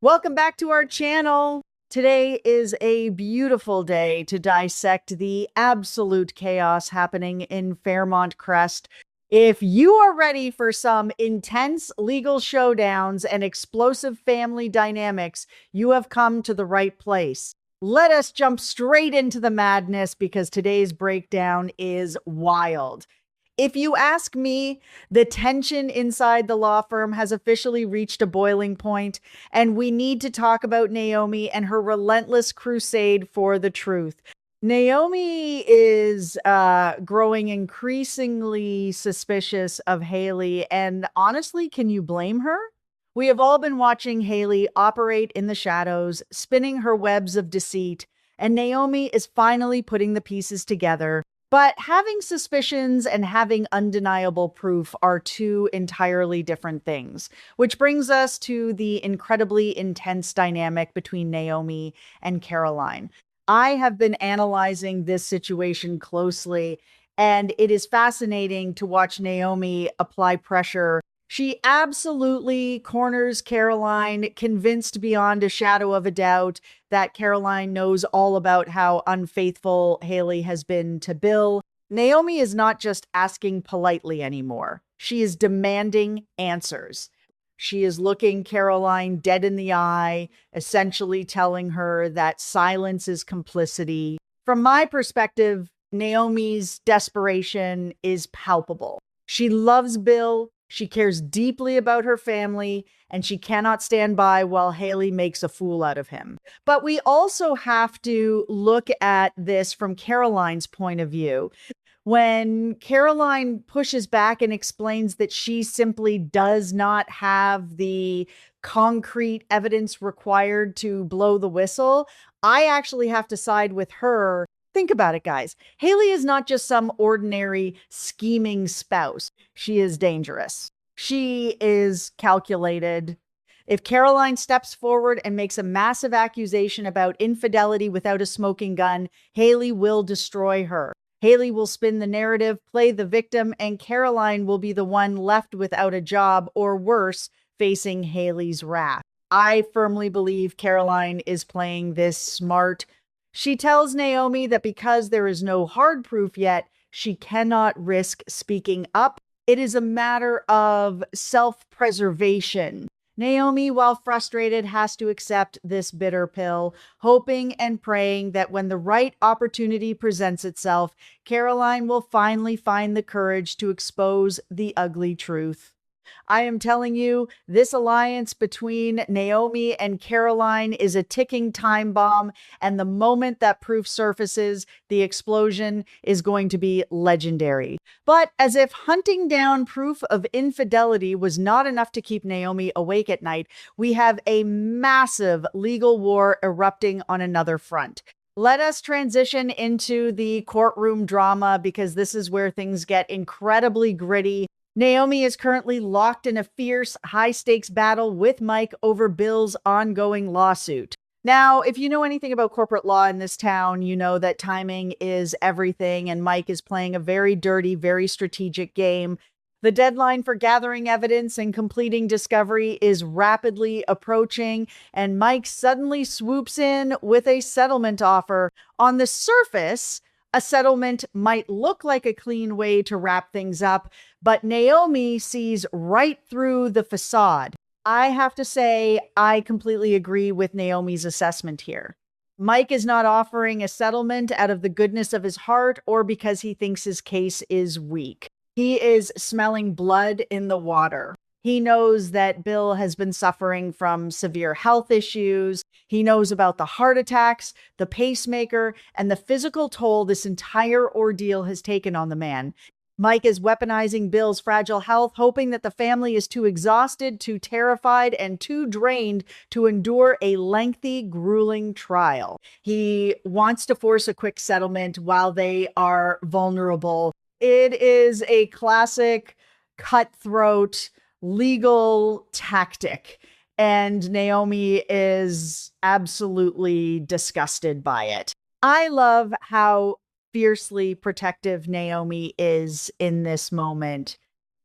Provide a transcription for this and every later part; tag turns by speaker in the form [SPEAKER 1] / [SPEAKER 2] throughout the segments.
[SPEAKER 1] Welcome back to our channel. Today is a beautiful day to dissect the absolute chaos happening in Fairmont Crest. If you are ready for some intense legal showdowns and explosive family dynamics, you have come to the right place. Let us jump straight into the madness because today's breakdown is wild. If you ask me, the tension inside the law firm has officially reached a boiling point, and we need to talk about Naomi and her relentless crusade for the truth. Naomi is growing increasingly suspicious of Haley, and honestly, can you blame her? We have all been watching Haley operate in the shadows, spinning her webs of deceit, and Naomi is finally putting the pieces together. But having suspicions and having undeniable proof are two entirely different things, which brings us to the incredibly intense dynamic between Naomi and Caroline. I have been analyzing this situation closely, and it is fascinating to watch Naomi apply pressure. She absolutely corners Caroline, convinced beyond a shadow of a doubt that Caroline knows all about how unfaithful Haley has been to Bill. Naomi is not just asking politely anymore. She is demanding answers. She is looking Caroline dead in the eye, essentially telling her that silence is complicity. From my perspective, Naomi's desperation is palpable. She loves Bill. She cares deeply about her family, and she cannot stand by while Haley makes a fool out of him. But we also have to look at this from Caroline's point of view. When Caroline pushes back and explains that she simply does not have the concrete evidence required to blow the whistle, I actually have to side with her. Think about it, guys. Haley is not just some ordinary scheming spouse. She is dangerous. She is calculated. If Caroline steps forward and makes a massive accusation about infidelity without a smoking gun, Haley will destroy her. Haley will spin the narrative, play the victim, and Caroline will be the one left without a job or worse, facing Haley's wrath. I firmly believe Caroline is playing this smart. She tells Naomi that because there is no hard proof yet, she cannot risk speaking up. It is a matter of self-preservation. Naomi, while frustrated, has to accept this bitter pill, hoping and praying that when the right opportunity presents itself, Caroline will finally find the courage to expose the ugly truth. I am telling you, this alliance between Naomi and Caroline is a ticking time bomb, and the moment that proof surfaces, the explosion is going to be legendary. But as if hunting down proof of infidelity was not enough to keep Naomi awake at night, we have a massive legal war erupting on another front. Let us transition into the courtroom drama because this is where things get incredibly gritty. Naomi is currently locked in a fierce, high-stakes battle with Mike over Bill's ongoing lawsuit. Now, if you know anything about corporate law in this town, you know that timing is everything, and Mike is playing a very dirty, very strategic game. The deadline for gathering evidence and completing discovery is rapidly approaching, and Mike suddenly swoops in with a settlement offer. On the surface, a settlement might look like a clean way to wrap things up, but Naomi sees right through the facade. I have to say, I completely agree with Naomi's assessment here. Mike is not offering a settlement out of the goodness of his heart or because he thinks his case is weak. He is smelling blood in the water. He knows that Bill has been suffering from severe health issues. He knows about the heart attacks, the pacemaker, and the physical toll this entire ordeal has taken on the man. Mike is weaponizing Bill's fragile health, hoping that the family is too exhausted, too terrified, and too drained to endure a lengthy, grueling trial. He wants to force a quick settlement while they are vulnerable. It is a classic cutthroat legal tactic, and Naomi is absolutely disgusted by it. I love how fiercely protective Naomi is in this moment.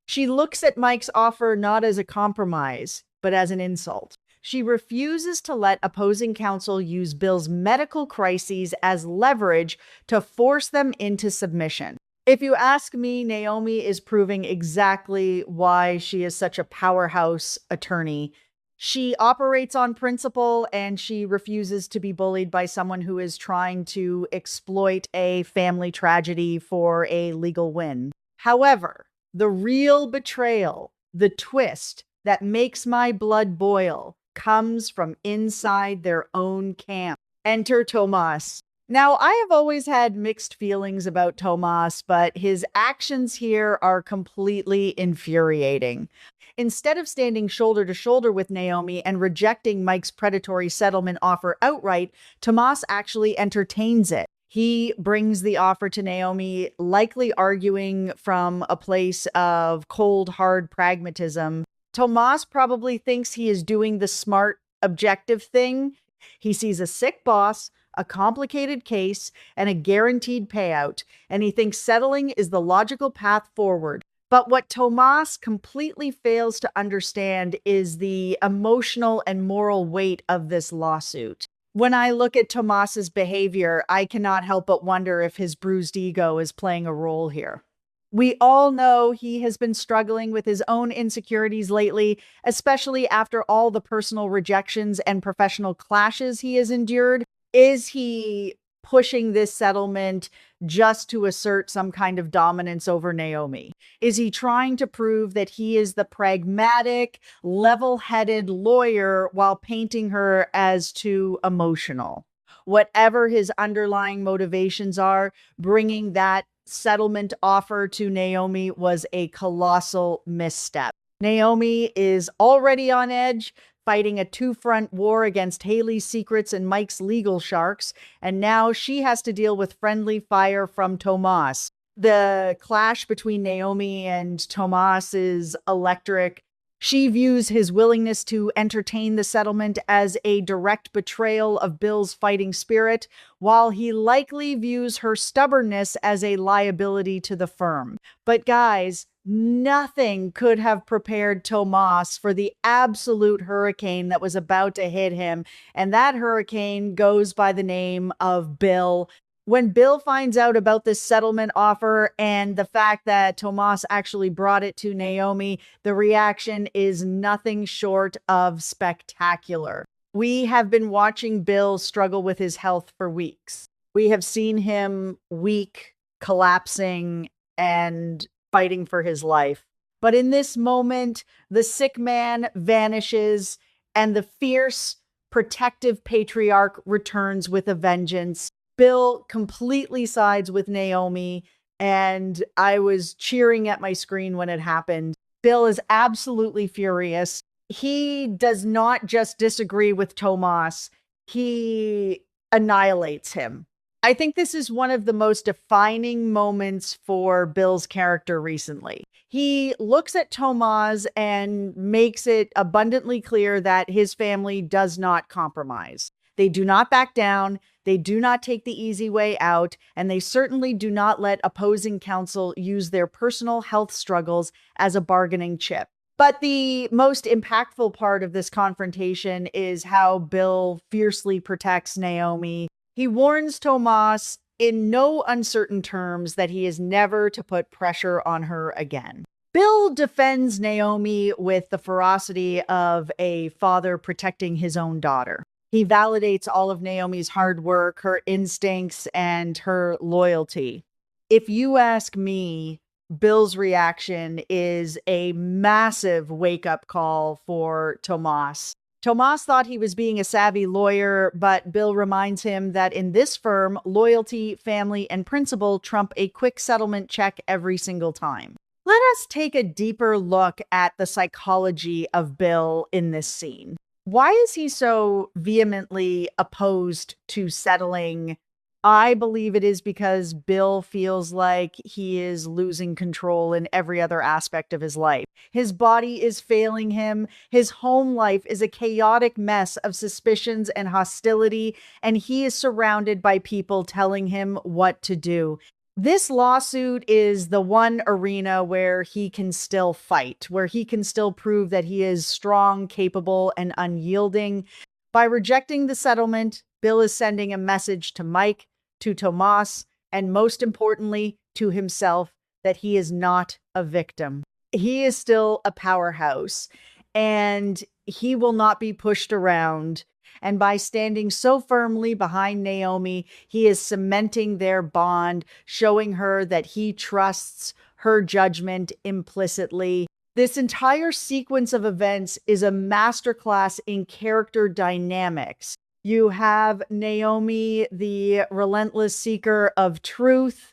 [SPEAKER 1] She looks at Mike's offer not as a compromise, but as an insult. She refuses to let opposing counsel use Bill's medical crises as leverage to force them into submission. If you ask me, Naomi is proving exactly why she is such a powerhouse attorney. She operates on principle and she refuses to be bullied by someone who is trying to exploit a family tragedy for a legal win. However, the real betrayal, the twist that makes my blood boil, comes from inside their own camp. Enter Tomas. Now, I have always had mixed feelings about Tomas, but his actions here are completely infuriating. Instead of standing shoulder to shoulder with Naomi and rejecting Mike's predatory settlement offer outright, Tomas actually entertains it. He brings the offer to Naomi, likely arguing from a place of cold, hard pragmatism. Tomas probably thinks he is doing the smart, objective thing. He sees a sick boss, a complicated case, and a guaranteed payout, and he thinks settling is the logical path forward. But what Tomas completely fails to understand is the emotional and moral weight of this lawsuit. When I look at Tomas's behavior, I cannot help but wonder if his bruised ego is playing a role here. We all know he has been struggling with his own insecurities lately, especially after all the personal rejections and professional clashes he has endured. Is he pushing this settlement just to assert some kind of dominance over Naomi? Is he trying to prove that he is the pragmatic, level-headed lawyer while painting her as too emotional? Whatever his underlying motivations are, bringing that settlement offer to Naomi was a colossal misstep. Naomi is already on edge, fighting a two-front war against Haley's secrets and Mike's legal sharks, and now she has to deal with friendly fire from Tomas. The clash between Naomi and Tomas is electric. She views his willingness to entertain the settlement as a direct betrayal of Bill's fighting spirit, while he likely views her stubbornness as a liability to the firm. But guys, nothing could have prepared Tomas for the absolute hurricane that was about to hit him, and that hurricane goes by the name of Bill. When Bill finds out about this settlement offer and the fact that Tomas actually brought it to Naomi, the reaction is nothing short of spectacular. We have been watching Bill struggle with his health for weeks. We have seen him weak, collapsing, and fighting for his life. But in this moment, the sick man vanishes and the fierce, protective patriarch returns with a vengeance. Bill completely sides with Naomi, and I was cheering at my screen when it happened. Bill is absolutely furious. He does not just disagree with Tomas, he annihilates him. I think this is one of the most defining moments for Bill's character recently. He looks at Tomas and makes it abundantly clear that his family does not compromise. They do not back down, they do not take the easy way out, and they certainly do not let opposing counsel use their personal health struggles as a bargaining chip. But the most impactful part of this confrontation is how Bill fiercely protects Naomi. He warns Tomas in no uncertain terms that he is never to put pressure on her again. Bill defends Naomi with the ferocity of a father protecting his own daughter. He validates all of Naomi's hard work, her instincts, and her loyalty. If you ask me, Bill's reaction is a massive wake-up call for Tomas. Tomas thought he was being a savvy lawyer, but Bill reminds him that in this firm, loyalty, family, and principle trump a quick settlement check every single time. Let us take a deeper look at the psychology of Bill in this scene. Why is he so vehemently opposed to settling? I believe it is because Bill feels like he is losing control in every other aspect of his life. His body is failing him. His home life is a chaotic mess of suspicions and hostility, and he is surrounded by people telling him what to do. This lawsuit is the one arena where he can still fight, where he can still prove that he is strong, capable, and unyielding. By rejecting the settlement, Bill is sending a message to Mike, to Tomas, and most importantly, to himself that he is not a victim. He is still a powerhouse and he will not be pushed around. And by standing so firmly behind Naomi, he is cementing their bond, showing her that he trusts her judgment implicitly. This entire sequence of events is a masterclass in character dynamics. You have Naomi, the relentless seeker of truth,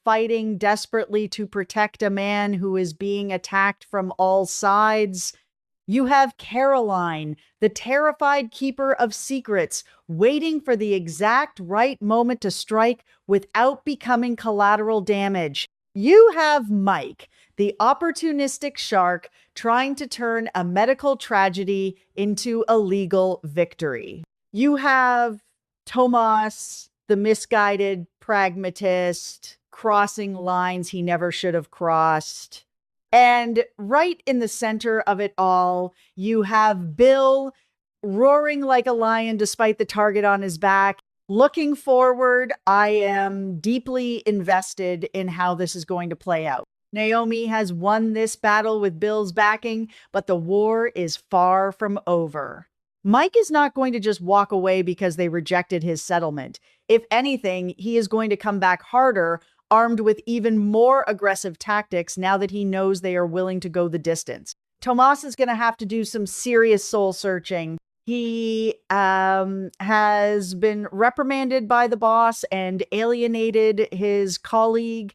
[SPEAKER 1] fighting desperately to protect a man who is being attacked from all sides. You have Caroline, the terrified keeper of secrets, waiting for the exact right moment to strike without becoming collateral damage. You have Mike, the opportunistic shark, trying to turn a medical tragedy into a legal victory. You have Tomas, the misguided pragmatist, crossing lines he never should have crossed. And right in the center of it all, you have Bill roaring like a lion despite the target on his back. Looking forward, I am deeply invested in how this is going to play out. Naomi has won this battle with Bill's backing, but the war is far from over. Mike is not going to just walk away because they rejected his settlement. If anything, he is going to come back harder, armed with even more aggressive tactics now that he knows they are willing to go the distance. Tomas is going to have to do some serious soul searching. He has been reprimanded by the boss and alienated his colleague.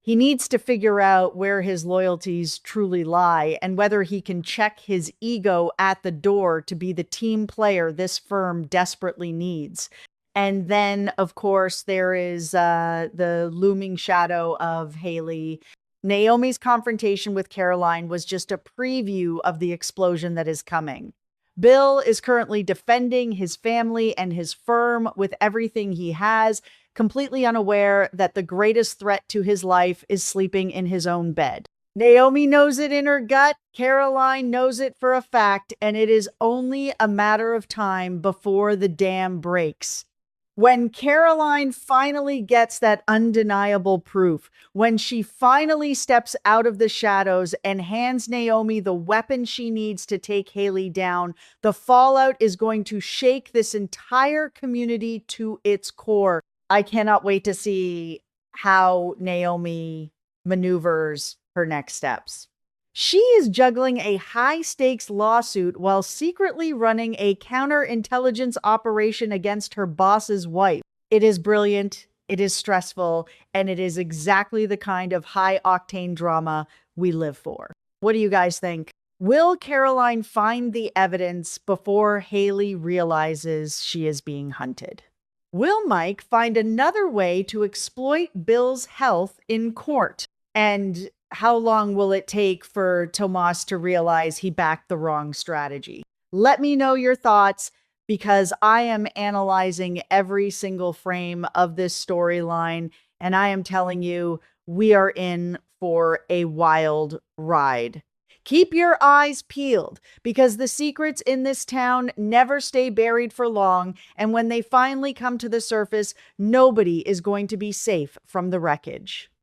[SPEAKER 1] He needs to figure out where his loyalties truly lie and whether he can check his ego at the door to be the team player this firm desperately needs. And then, of course, there is the looming shadow of Haley. Naomi's confrontation with Caroline was just a preview of the explosion that is coming. Bill is currently defending his family and his firm with everything he has, completely unaware that the greatest threat to his life is sleeping in his own bed. Naomi knows it in her gut. Caroline knows it for a fact, and it is only a matter of time before the dam breaks. When Caroline finally gets that undeniable proof, when she finally steps out of the shadows and hands Naomi the weapon she needs to take Haley down, the fallout is going to shake this entire community to its core. I cannot wait to see how Naomi maneuvers her next steps. She is juggling a high-stakes lawsuit while secretly running a counterintelligence operation against her boss's wife. It is brilliant, it is stressful, and it is exactly the kind of high-octane drama we live for. What do you guys think? Will Caroline find the evidence before Haley realizes she is being hunted? Will Mike find another way to exploit Bill's health in court? And how long will it take for Tomas to realize he backed the wrong strategy? Let me know your thoughts because I am analyzing every single frame of this storyline and I am telling you, we are in for a wild ride. Keep your eyes peeled because the secrets in this town never stay buried for long, and when they finally come to the surface, nobody is going to be safe from the wreckage.